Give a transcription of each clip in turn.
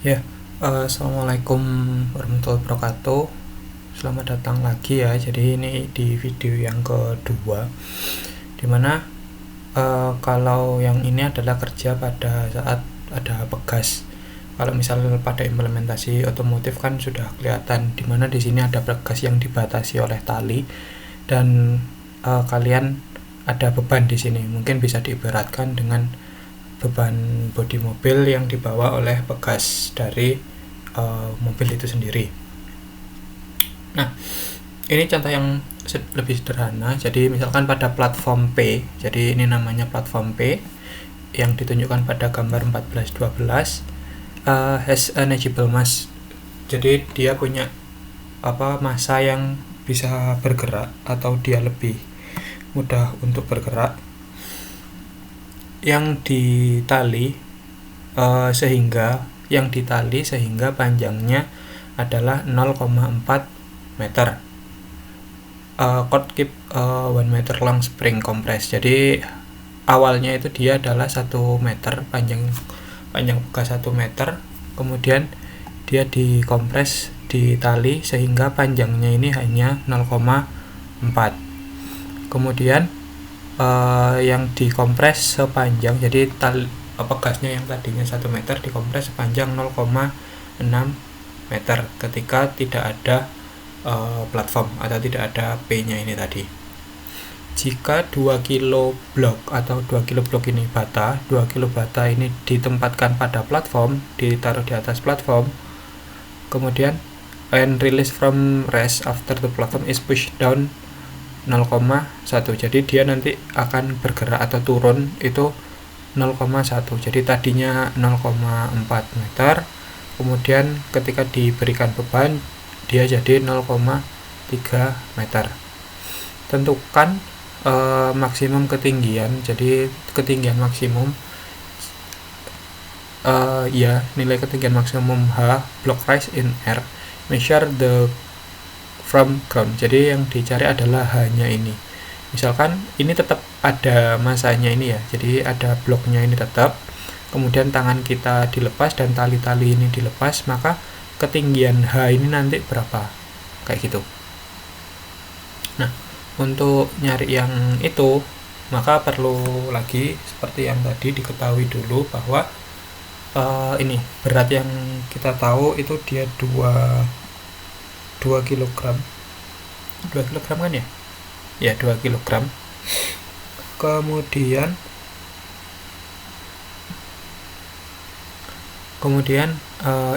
Ya, assalamualaikum warahmatullahi wabarakatuh. Selamat datang lagi ya. Jadi ini di video yang kedua, dimana kalau yang ini adalah kerja pada saat ada pegas. Kalau misalnya pada implementasi otomotif kan sudah kelihatan, dimana di sini ada pegas yang dibatasi oleh tali dan kalian ada beban di sini. Mungkin bisa diibaratkan dengan beban bodi mobil yang dibawa oleh pegas dari mobil itu sendiri. Nah, ini contoh yang lebih sederhana. Jadi misalkan pada platform P, jadi ini namanya platform P yang ditunjukkan pada gambar 1412, has negligible mass. Jadi dia punya massa yang bisa bergerak atau dia lebih mudah untuk bergerak, yang ditali sehingga panjangnya adalah 0,4 meter. Cord keep 1 meter long spring compress. Jadi awalnya itu dia adalah 1 meter, panjang bekas 1 meter, kemudian dia dikompres, ditali sehingga panjangnya ini hanya 0,4. Kemudian yang dikompres sepanjang, jadi gasnya yang tadinya 1 meter dikompres sepanjang 0,6 meter ketika tidak ada platform atau tidak ada P-nya ini tadi. Jika 2 kilo blok atau 2 kilo blok ini bata, 2 kilo bata ini ditempatkan pada platform, ditaruh di atas platform, kemudian when release from rest after the platform is pushed down 0,1. Jadi dia nanti akan bergerak atau turun itu 0,1. Jadi tadinya 0,4 meter, kemudian ketika diberikan beban dia jadi 0,3 meter. Tentukan maksimum ketinggian. Jadi ketinggian maksimum nilai ketinggian maksimum H, block rise in air, measure the from ground. Jadi yang dicari adalah hanya ini. Misalkan ini tetap ada masanya ini ya, jadi ada bloknya ini tetap, kemudian tangan kita dilepas dan tali-tali ini dilepas, maka ketinggian H ini nanti berapa, kayak gitu. Nah, untuk nyari yang itu maka perlu lagi seperti yang tadi diketahui dulu bahwa ini berat yang kita tahu itu dia 2 kilogram. 2 kilogram kan ya? Ya, 2 kilogram. Kemudian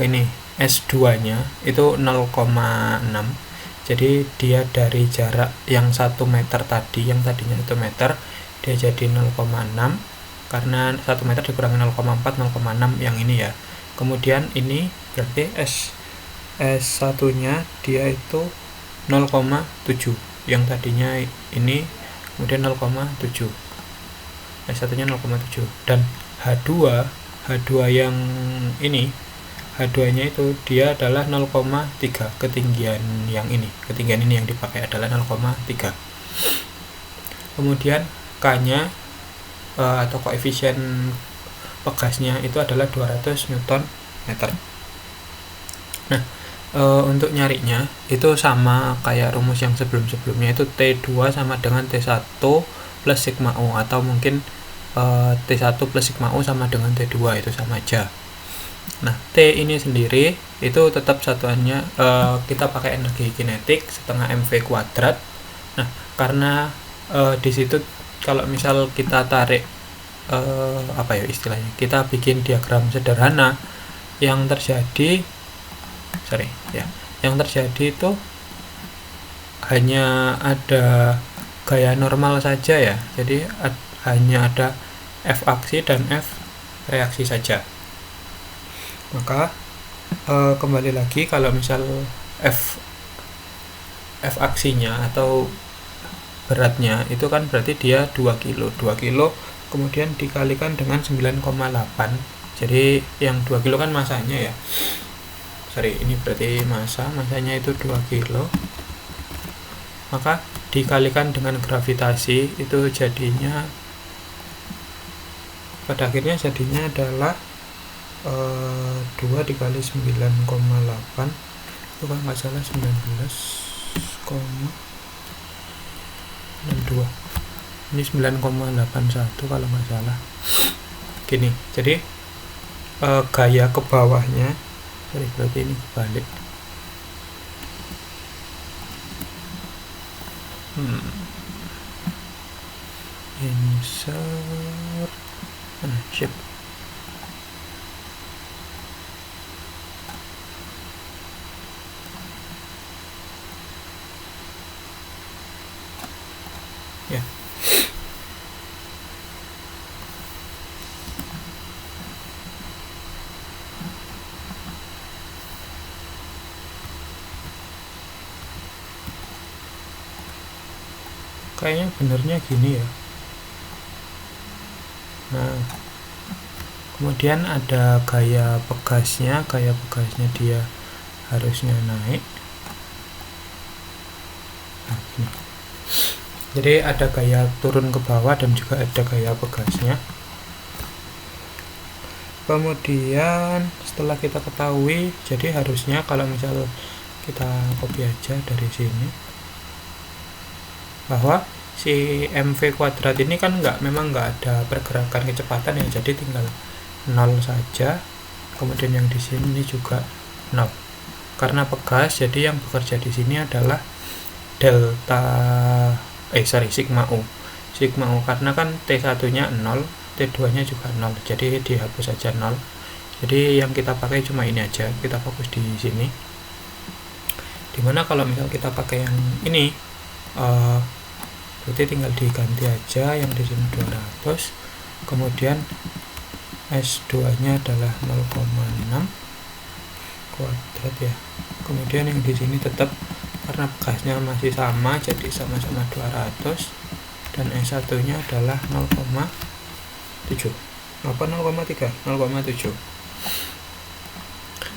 ini S2-nya itu 0,6. Jadi dia dari jarak yang 1 meter tadi, yang tadinya 1 meter, dia jadi 0,6 karena 1 meter dikurangi 0,4, 0,6 yang ini ya. Kemudian ini berarti S1-nya dia itu 0,7, yang tadinya ini kemudian 0,7, S1-nya 0,7, dan H2 yang ini, H2-nya itu dia adalah 0,3, ketinggian ini yang dipakai adalah 0,3. Kemudian K-nya atau koefisien pegasnya itu adalah 200 Nm. Nah, untuk nyarinya itu sama kayak rumus yang sebelumnya, itu T2 sama dengan T1 plus sigma U, atau mungkin T1 plus sigma U sama dengan T2, itu sama aja. Nah, T ini sendiri itu tetap satuannya kita pakai energi kinetik setengah mv kuadrat. Nah, karena di situ kalau misal kita tarik istilahnya, kita bikin diagram sederhana, yang terjadi itu hanya ada gaya normal saja ya. Jadi hanya ada F aksi dan F reaksi saja. Maka kembali lagi, kalau misal F aksinya atau beratnya itu kan berarti dia 2 kilo kemudian dikalikan dengan 9,8. Jadi yang 2 kilo kan masanya ya. Ini berarti masanya itu 2 kilo, maka dikalikan dengan gravitasi, itu jadinya pada akhirnya jadinya adalah 2 dikali 9,8 itu kalau nggak salah 19,62, ini 9,81 kalau nggak salah. Gini, jadi gaya ke bawahnya, berarti ini balik. Insert shift. Ya. Kayaknya benernya gini ya. Nah, kemudian ada gaya pegasnya dia harusnya naik. Nah, gini. Jadi ada gaya turun ke bawah dan juga ada gaya pegasnya. Kemudian setelah kita ketahui, jadi harusnya kalau misal kita copy aja dari sini, bahwa si MV kuadrat ini kan memang nggak ada pergerakan kecepatan ya, jadi tinggal 0 saja. Kemudian yang di sini juga 0. Karena pegas, jadi yang bekerja di sini adalah sigma U. Sigma U karena kan T1-nya 0, T2-nya juga 0. Jadi dihapus saja 0. Jadi yang kita pakai cuma ini aja. Kita fokus di sini. Dimana kalau misal kita pakai yang ini, berarti tinggal diganti aja yang di sini 200. Kemudian S2-nya adalah 0,6 kuadrat ya. Kemudian yang di sini tetap karena pegasnya masih sama, jadi sama-sama 200, dan S1-nya adalah 0,7 apa 0,3 0,7.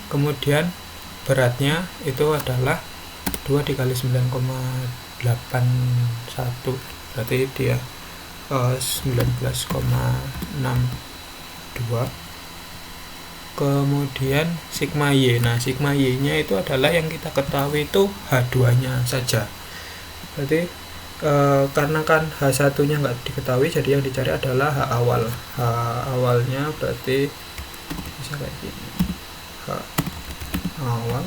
Kemudian beratnya itu adalah 2 dikali 9,81, berarti dia 19,62. Kemudian sigma Y. Nah, sigma Y nya itu adalah yang kita ketahui itu H2 nya saja. Berarti karena kan H1 nya nggak diketahui, jadi yang dicari adalah H awal. H awalnya berarti bisa kayak gini, H awal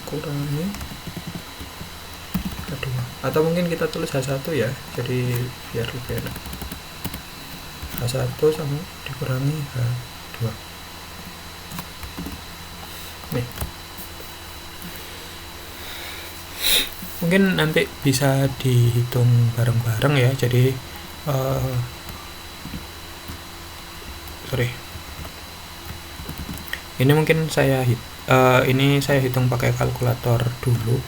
kurangi H2, atau mungkin kita tulis H1 ya, jadi biar lebih enak. H1 sama dikurangi H2. Nih, mungkin nanti bisa dihitung bareng-bareng ya. Jadi ini mungkin saya hitung pakai kalkulator dulu.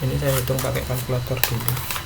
Ini saya hitung pakai kalkulator dulu.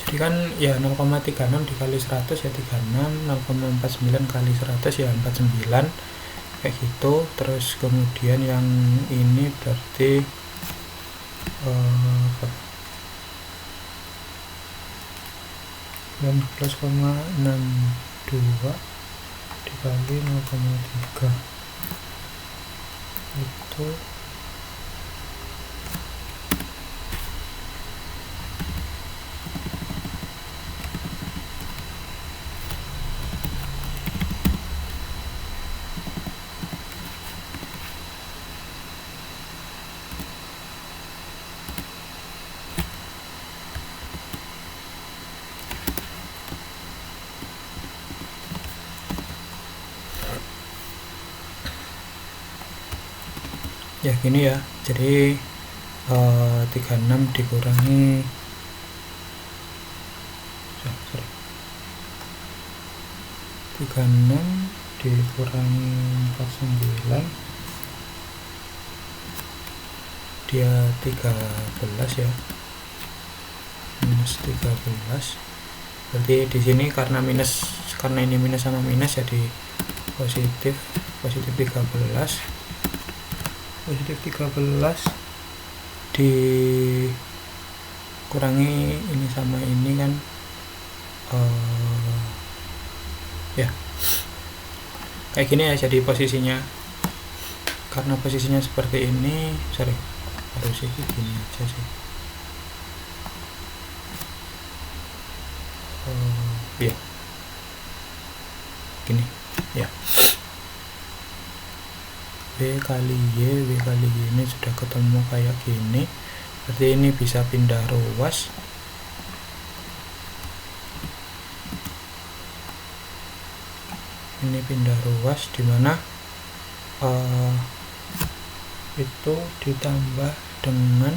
Jadi kan ya 0,36 dikali 100 ya 36, 0,49 kali 100 ya 49, kayak gitu. Terus kemudian yang ini berarti 19,62 dikali 0,3 itu ya gini ya. Jadi 36 dikurangi 36 dikurangi 49 dia 13 ya, minus 13. Berarti di sini karena ini minus sama minus jadi positif 13 dikurangi ini sama ini kan ya kayak gini ya. Jadi posisinya, karena posisinya seperti ini, harusnya gini aja sih. Ya gini ya, W kali Y ini sudah ketemu kayak gini. Berarti ini bisa pindah ruas. Ini pindah ruas dimana itu ditambah dengan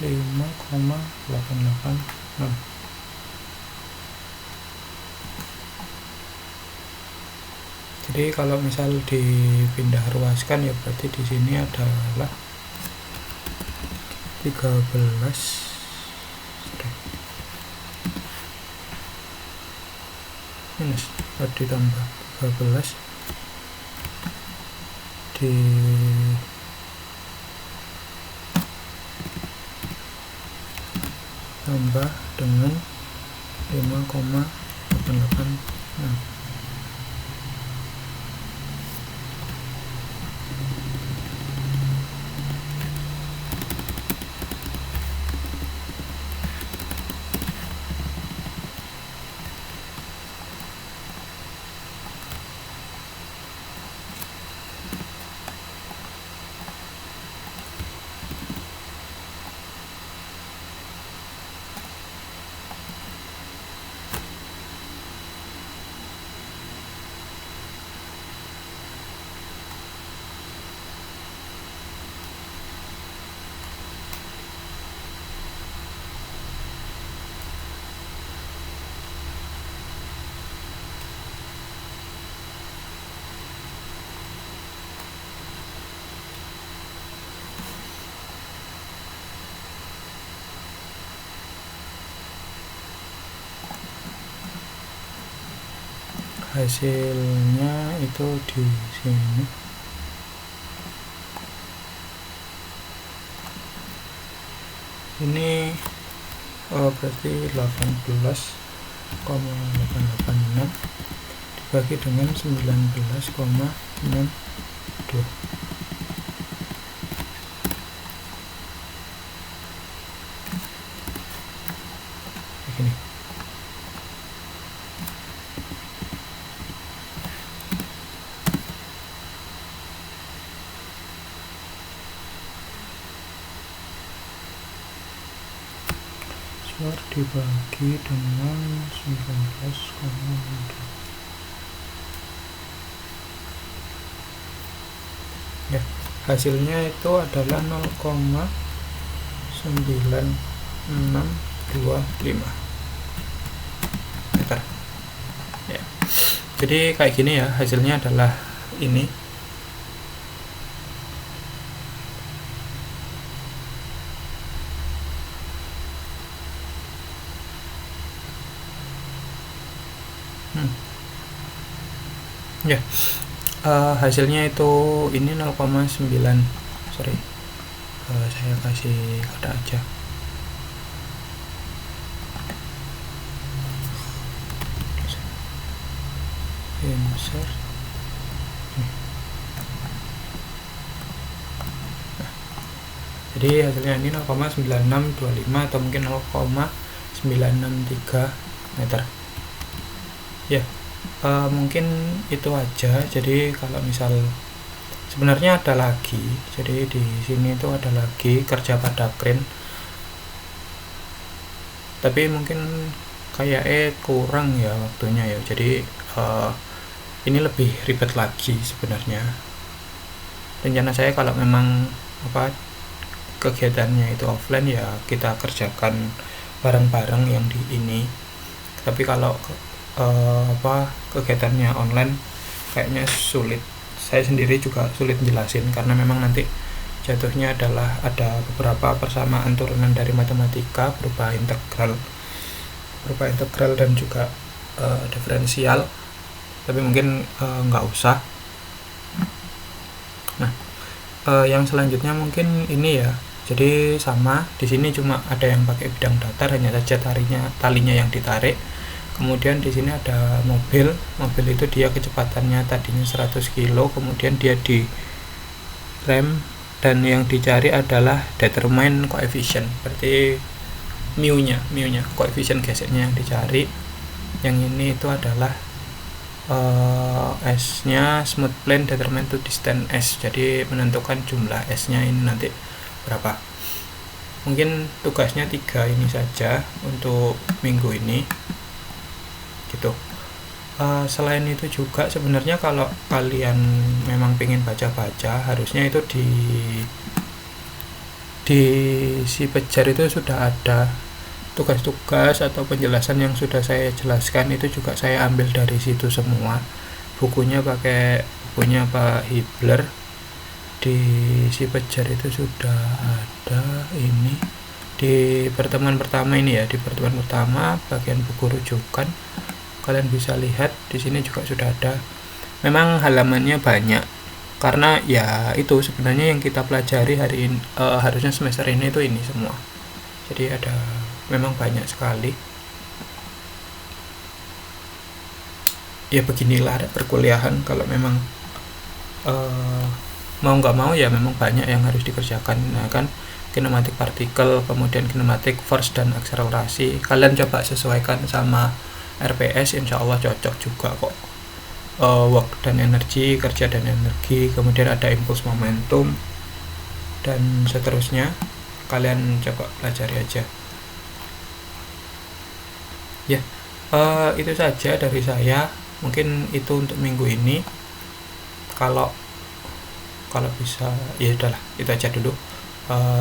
5,886. Jadi kalau misal dipindah ruaskan ya berarti di sini adalah 13 minus ditambah 13 ditambah dengan 5,886. Hasilnya itu di sini. Ini berarti 18,886 dibagi dengan 19,62. Begini. Dibagi dengan 19,2. Ya, hasilnya itu adalah 0,9625 meter ya. Jadi kayak gini ya, hasilnya adalah ini. Ya, hasilnya itu ini 0,9. Saya kasih kata aja insert. Jadi hasilnya ini 0,9625 atau mungkin 0,963 meter ya. Mungkin itu aja. Jadi kalau misal sebenarnya ada lagi, jadi di sini itu ada lagi kerja pada crane, tapi mungkin kayaknya kurang ya waktunya ya. Jadi ini lebih ribet lagi sebenarnya. Rencana saya kalau memang kegiatannya itu offline ya kita kerjakan bareng-bareng yang di ini. Tapi kalau kegiatannya online kayaknya sulit. Saya sendiri juga sulit jelasin karena memang nanti jatuhnya adalah ada beberapa persamaan turunan dari matematika berupa integral dan juga diferensial. Tapi mungkin nggak usah. Nah, yang selanjutnya mungkin ini ya. Jadi sama di sini cuma ada yang pakai bidang datar, hanya saja talinya yang ditarik. Kemudian di sini ada mobil itu dia kecepatannya tadinya 100 kilo, kemudian dia di rem dan yang dicari adalah determine coefficient, berarti mu-nya koefisien geseknya yang dicari. Yang ini itu adalah S-nya smooth plane determine to distance S, jadi menentukan jumlah S-nya ini nanti berapa. Mungkin tugasnya 3 ini saja untuk minggu ini gitu. Selain itu juga sebenarnya kalau kalian memang pengen baca-baca, harusnya itu di si Pejar itu sudah ada tugas-tugas atau penjelasan yang sudah saya jelaskan, itu juga saya ambil dari situ semua. Bukunya Pak Hibler di si Pejar itu sudah ada ini di pertemuan pertama ini ya. Di pertemuan pertama bagian buku rujukan kalian bisa lihat di sini juga sudah ada. Memang halamannya banyak karena ya itu sebenarnya yang kita pelajari hari ini, harusnya semester ini itu ini semua. Jadi ada memang banyak sekali. Ya beginilah perkuliahan, kalau memang mau nggak mau ya memang banyak yang harus dikerjakan. Nah kan kinematik partikel, kemudian kinematik force dan akselerasi, kalian coba sesuaikan sama RPS, insya Allah cocok juga kok. Work dan energi, kerja dan energi, kemudian ada impuls momentum dan seterusnya, kalian coba pelajari aja ya. Itu saja dari saya, mungkin itu untuk minggu ini. Kalau bisa ya udahlah, itu aja dulu.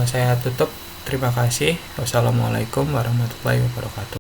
Saya tutup. Terima kasih. Wassalamualaikum warahmatullahi wabarakatuh.